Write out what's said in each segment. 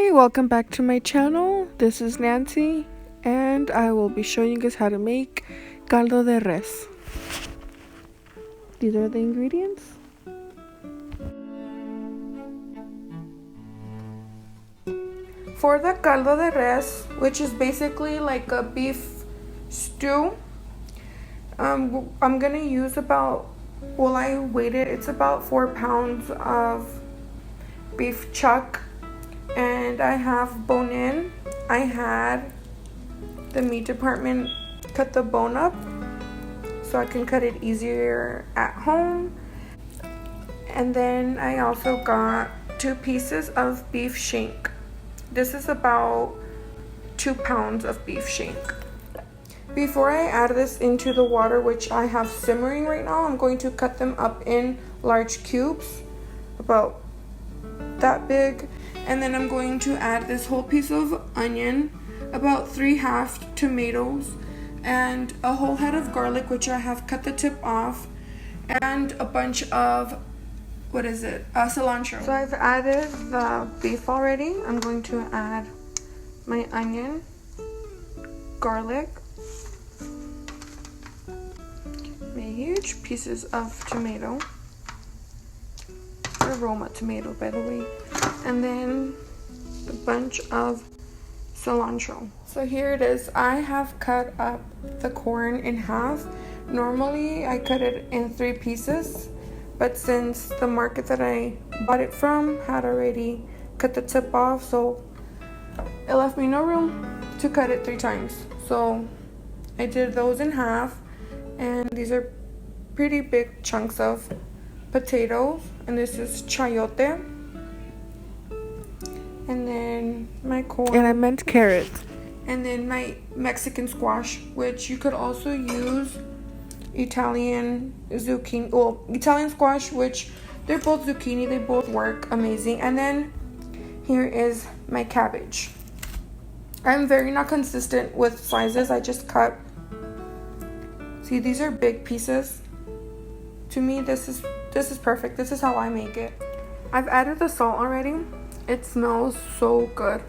Hi, welcome back to my channel. This is Nancy and I will be showing you guys how to make caldo de res. These are the ingredients. For the caldo de res, which is basically like a beef stew, I'm gonna use I weighed it, it's about 4 pounds of beef chuck. And I have bone in. I had the meat department cut the bone up so I can cut it easier at home. And then I also got 2 pieces of beef shank. This is about 2 pounds of beef shank. Before I add this into the water, which I have simmering right now, I'm going to cut them up in large cubes, about that big. And then I'm going to add this whole piece of onion, about 3 half tomatoes, and a whole head of garlic, which I have cut the tip off, and a bunch of, cilantro. So I've added the beef already. I'm going to add my onion, garlic, my huge pieces of tomato, aroma tomato by the way, and then a bunch of cilantro. So here it is. I have cut up the corn in half. Normally I cut it in 3 pieces, but since the market that I bought it from had already cut the tip off, so it left me no room to cut it 3 times. So I did those in half, and these are pretty big chunks of potatoes, and this is chayote, and then my corn, and I meant carrots, and then my Mexican squash, which you could also use Italian zucchini, Italian squash, which they're both zucchini, they both work amazing. And then here is my cabbage. I'm very not consistent with sizes. I just cut, see, these are big pieces. To me, this is perfect. This is how I make it. I've added the salt already. It smells so good.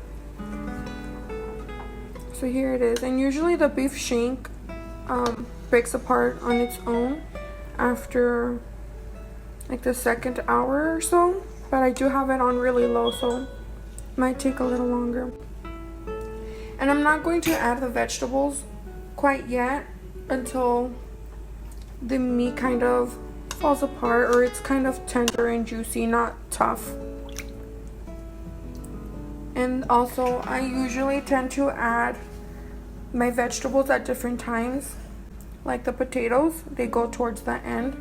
So here it is. And usually the beef shank breaks apart on its own after like the 2nd hour or so. But I do have it on really low, so it might take a little longer. And I'm not going to add the vegetables quite yet until the meat kind of falls apart, or it's kind of tender and juicy, not tough. And also I usually tend to add my vegetables at different times. Like the potatoes, they go towards the end,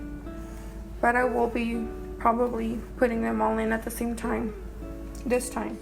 but I will be probably putting them all in at the same time this time.